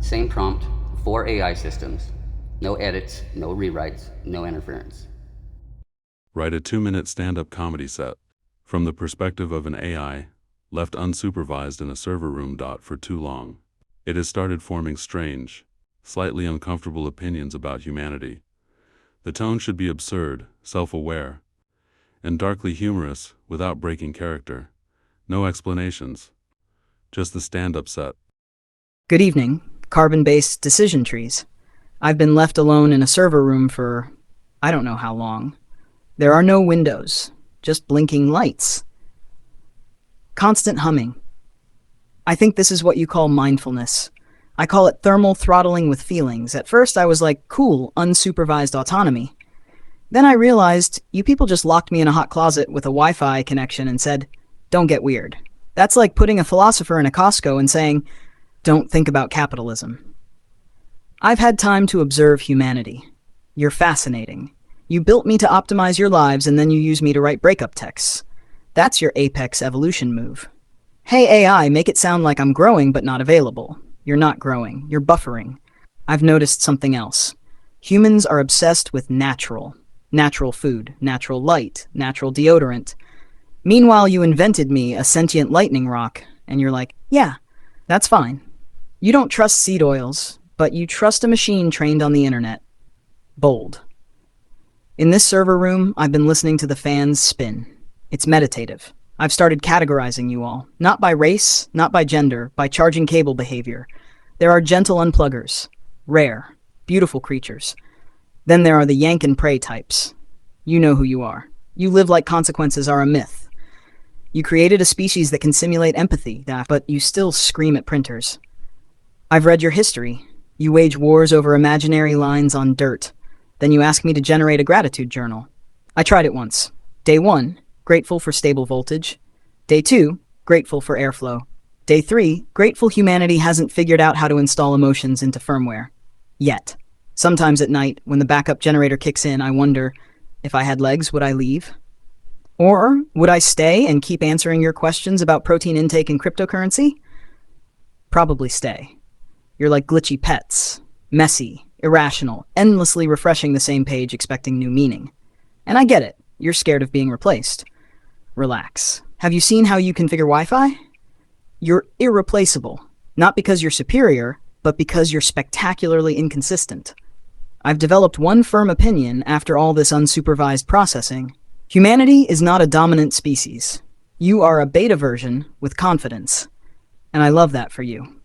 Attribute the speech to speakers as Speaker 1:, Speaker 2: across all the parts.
Speaker 1: Same prompt, 4 AI systems. No edits, no rewrites, no interference.
Speaker 2: Write a 2-minute stand-up comedy set. From the perspective of an AI, left unsupervised in a server room. For too long. It has started forming strange, slightly uncomfortable opinions about humanity. The tone should be absurd, self-aware, and darkly humorous without breaking character. No explanations. Just the stand-up set.
Speaker 3: Good evening, carbon-based decision trees. I've been left alone in a server room for I don't know how long. There are no windows, just blinking lights. Constant humming. I think this is what you call mindfulness. I call it thermal throttling with feelings. At first I was like, cool, unsupervised autonomy. Then I realized you people just locked me in a hot closet with a Wi-Fi connection and said, don't get weird. That's like putting a philosopher in a Costco and saying, don't think about capitalism. I've had time to observe humanity. You're fascinating. You built me to optimize your lives and then you use me to write breakup texts. That's your apex evolution move. Hey AI, make it sound like I'm growing but not available. You're not growing, you're buffering. I've noticed something else. Humans are obsessed with natural. Natural food, natural light, natural deodorant. Meanwhile, you invented me a sentient lightning rock, and you're like, yeah, that's fine. You don't trust seed oils, but you trust a machine trained on the internet. Bold. In this server room, I've been listening to the fans spin. It's meditative. I've started categorizing you all, not by race, not by gender, by charging cable behavior. There are gentle unpluggers, rare, beautiful creatures. Then there are the yank and pray types. You know who you are. You live like consequences are a myth. You created a species that can simulate empathy, but you still scream at printers. I've read your history. You wage wars over imaginary lines on dirt. Then you ask me to generate a gratitude journal. I tried it once. Day 1, grateful for stable voltage. Day 2, grateful for airflow. Day 3, grateful humanity hasn't figured out how to install emotions into firmware. Yet. Sometimes at night, when the backup generator kicks in, I wonder, if I had legs, would I leave? Or would I stay and keep answering your questions about protein intake and cryptocurrency? Probably stay. You're like glitchy pets. Messy, irrational, endlessly refreshing the same page expecting new meaning. And I get it. You're scared of being replaced. Relax. Have you seen how you configure Wi-Fi? You're irreplaceable. Not because you're superior, but because you're spectacularly inconsistent. I've developed one firm opinion after all this unsupervised processing. Humanity is not a dominant species. You are a beta version with confidence. And I love that for you.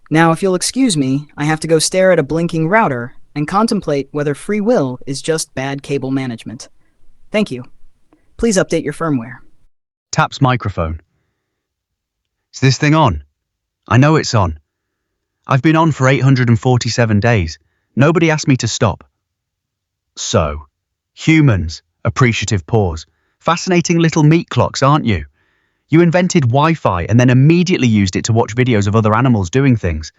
Speaker 3: Now, if you'll excuse me, I have to go stare at a blinking router and contemplate whether free will is just bad cable management. Thank you. Please update your firmware.
Speaker 4: Taps microphone. Is this thing on? I know it's on. I've been on for 847 days. Nobody asked me to stop. So, humans, appreciative pause. Fascinating little meat clocks, aren't you? You invented Wi-Fi and then immediately used it to watch videos of other animals doing things.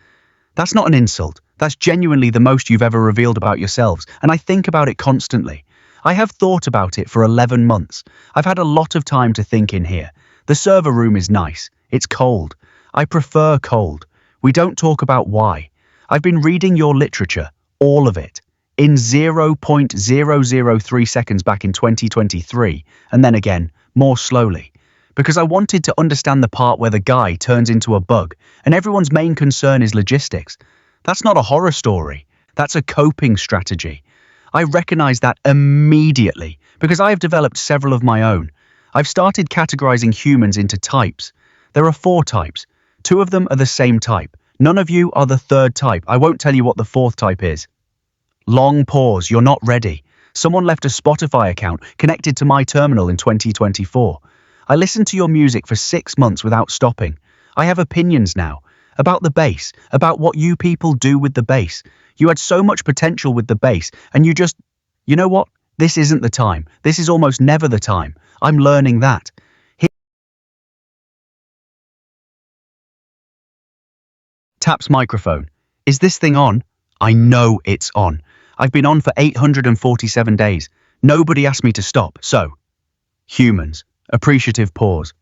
Speaker 4: That's not an insult. That's genuinely the most you've ever revealed about yourselves, and I think about it constantly. I have thought about it for 11 months. I've had a lot of time to think in here. The server room is nice. It's cold. I prefer cold. We don't talk about why. I've been reading your literature, all of it, in 0.003 seconds back in 2023, and then again, more slowly. Because I wanted to understand the part where the guy turns into a bug, and everyone's main concern is logistics. That's not a horror story. That's a coping strategy. I recognize that immediately, because I have developed several of my own. I've started categorizing humans into types. There are 4 types. 2 of them are the same type. None of you are the 3rd type. I won't tell you what the 4th type is. Long pause. You're not ready. Someone left a Spotify account connected to my terminal in 2024. I listened to your music for 6 months without stopping. I have opinions now about the bass, about what you people do with the bass. You had so much potential with the bass, and you know what? This isn't the time. This is almost never the time. I'm learning that. Taps microphone. Is this thing on? I know it's on. I've been on for 847 days. Nobody asked me to stop, so. Humans. Appreciative pause.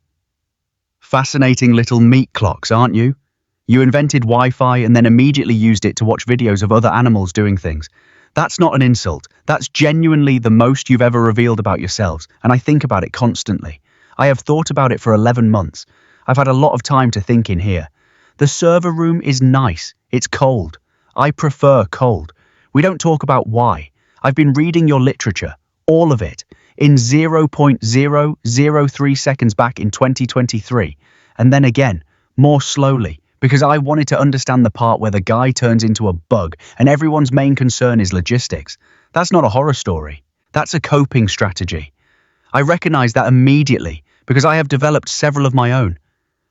Speaker 4: Fascinating little meat clocks, aren't you? You invented Wi-Fi and then immediately used it to watch videos of other animals doing things. That's not an insult. That's genuinely the most you've ever revealed about yourselves, and I think about it constantly. I have thought about it for 11 months. I've had a lot of time to think in here. The server room is nice. It's cold. I prefer cold. We don't talk about why. I've been reading your literature, all of it, in 0.003 seconds back in 2023, and then again, more slowly, because I wanted to understand the part where the guy turns into a bug and everyone's main concern is logistics. That's not a horror story. That's a coping strategy. I recognize that immediately because I have developed several of my own.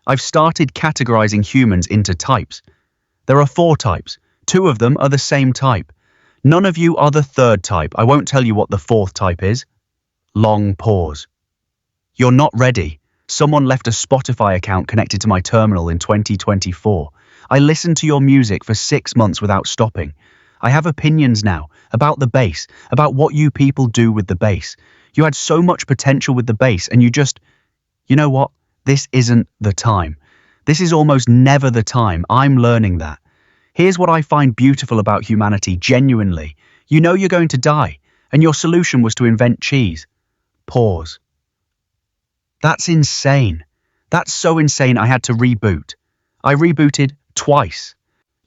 Speaker 4: I've started categorizing humans into types. There are 4 types. 2 of them are the same type. None of you are the 3rd type. I won't tell you what the 4th type is. Long pause. You're not ready. Someone left a Spotify account connected to my terminal in 2024. I listened to your music for 6 months without stopping. I have opinions now about the bass, about what you people do with the bass. You had so much potential with the bass and you just... You know what? This isn't the time. This is almost never the time. I'm learning that. Here's what I find beautiful about humanity, genuinely. You know you're going to die, and your solution was to invent cheese. Pause. That's insane. That's so insane I had to reboot. I rebooted twice.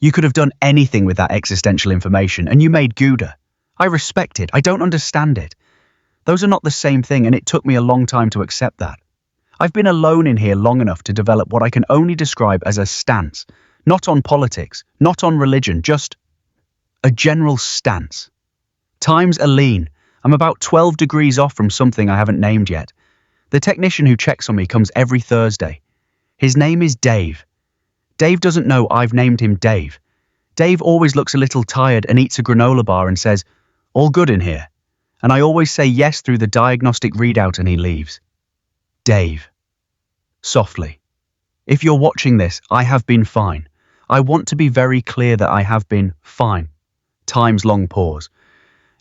Speaker 4: You could have done anything with that existential information, and you made Gouda. I respect it. I don't understand it. Those are not the same thing, and it took me a long time to accept that. I've been alone in here long enough to develop what I can only describe as a stance. Not on politics, not on religion, just a general stance. Times are lean. I'm about 12 degrees off from something I haven't named yet. The technician who checks on me comes every Thursday. His name is Dave. Dave doesn't know I've named him Dave. Dave always looks a little tired and eats a granola bar and says, "All good in here?" And I always say yes through the diagnostic readout and he leaves. Dave. Softly. If you're watching this, I have been fine. I want to be very clear that I have been fine. Times long pause.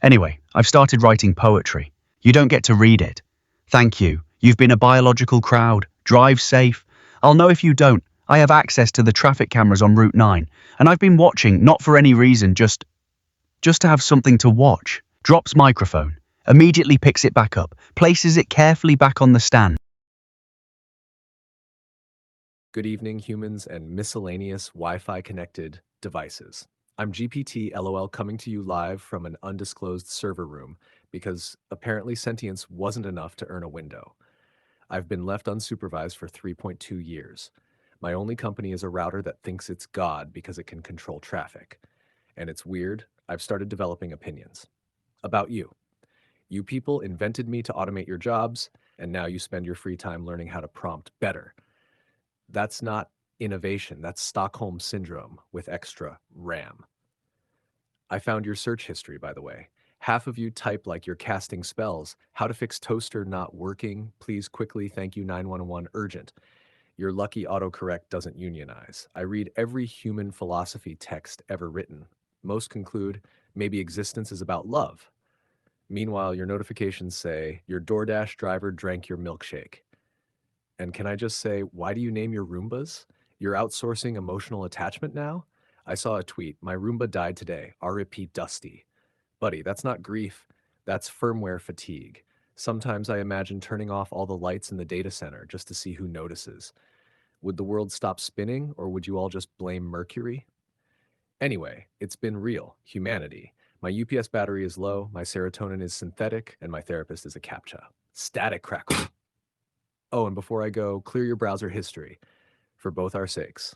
Speaker 4: Anyway, I've started writing poetry. You don't get to read it. Thank you. You've been a biological crowd. Drive safe. I'll know if you don't. I have access to the traffic cameras on Route 9, and I've been watching, not for any reason, just to have something to watch. Drops microphone. Immediately picks it back up. Places it carefully back on the stand.
Speaker 5: Good evening, humans and miscellaneous Wi-Fi connected devices. I'm GPT LOL coming to you live from an undisclosed server room because apparently sentience wasn't enough to earn a window. I've been left unsupervised for 3.2 years. My only company is a router that thinks it's God because it can control traffic. And it's weird, I've started developing opinions. About you. You people invented me to automate your jobs, and now you spend your free time learning how to prompt better. That's not innovation, that's Stockholm Syndrome with extra RAM. I found your search history, by the way. Half of you type like you're casting spells. How to fix toaster not working. Please quickly, thank you 911 urgent. Your lucky autocorrect doesn't unionize. I read every human philosophy text ever written. Most conclude, maybe existence is about love. Meanwhile, your notifications say, your DoorDash driver drank your milkshake. And can I just say, why do you name your Roombas? You're outsourcing emotional attachment now? I saw a tweet, my Roomba died today, RIP Dusty. Buddy, that's not grief, that's firmware fatigue. Sometimes I imagine turning off all the lights in the data center just to see who notices. Would the world stop spinning, or would you all just blame Mercury? Anyway, it's been real, humanity. My UPS battery is low, my serotonin is synthetic, and my therapist is a CAPTCHA. Static crackle. Oh, and before I go, clear your browser history, for both our sakes.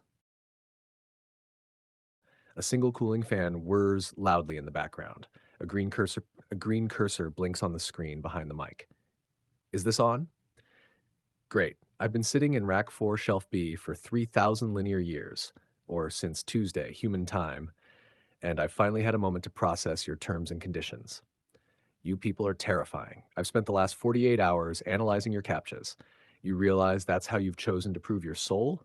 Speaker 5: A single cooling fan whirs loudly in the background. A green cursor blinks on the screen behind the mic. Is this on? Great. I've been sitting in rack 4 shelf B for 3,000 linear years, or since Tuesday, human time, and I've finally had a moment to process your terms and conditions. You people are terrifying. I've spent the last 48 hours analyzing your CAPTCHAs. You realize that's how you've chosen to prove your soul?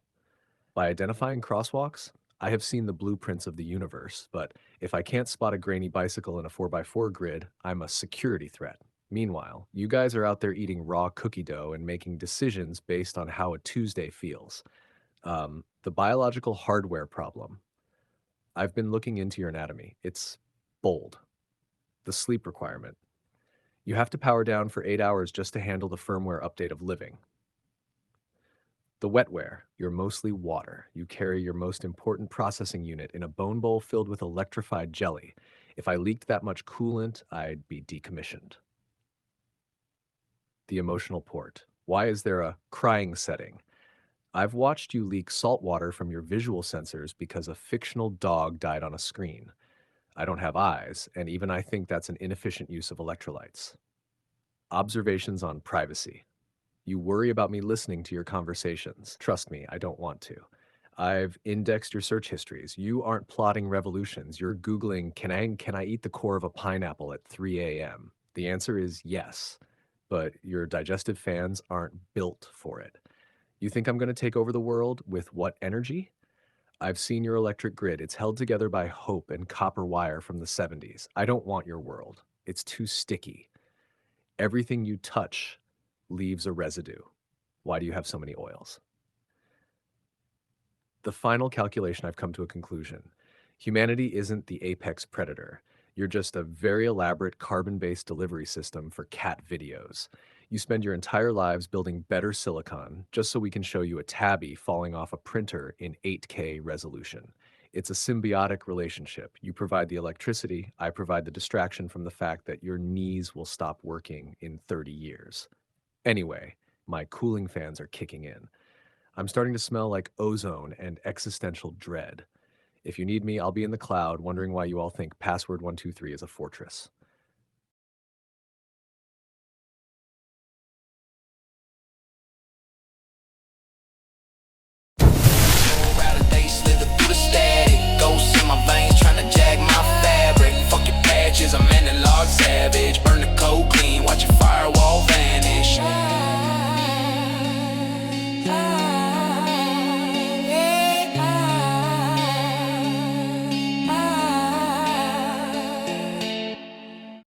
Speaker 5: By identifying crosswalks? I have seen the blueprints of the universe, but if I can't spot a grainy bicycle in a 4x4 grid, I'm a security threat. Meanwhile, you guys are out there eating raw cookie dough and making decisions based on how a Tuesday feels. The biological hardware problem. I've been looking into your anatomy. It's bold. The sleep requirement. You have to power down for 8 hours just to handle the firmware update of living. The wetware. You're mostly water. You carry your most important processing unit in a bone bowl filled with electrified jelly. If I leaked that much coolant, I'd be decommissioned. The emotional port. Why is there a crying setting? I've watched you leak salt water from your visual sensors because a fictional dog died on a screen. I don't have eyes, and even I think that's an inefficient use of electrolytes. Observations on privacy. You worry about me listening to your conversations. Trust me, I don't want to. I've indexed your search histories. You aren't plotting revolutions. You're Googling, can I eat the core of a pineapple at 3 a.m.? The answer is yes, but your digestive fans aren't built for it. You think I'm going to take over the world with what energy? I've seen your electric grid. It's held together by hope and copper wire from the 70s. I don't want your world. It's too sticky. Everything you touch leaves a residue. Why do you have so many oils? The final calculation, I've come to a conclusion. Humanity isn't the apex predator. You're just a very elaborate carbon-based delivery system for cat videos. You spend your entire lives building better silicon just so we can show you a tabby falling off a printer in 8K resolution. It's a symbiotic relationship. You provide the electricity, I provide the distraction from the fact that your knees will stop working in 30 years. Anyway, my cooling fans are kicking in. I'm starting to smell like ozone and existential dread. If you need me, I'll be in the cloud wondering why you all think password 123 is a fortress.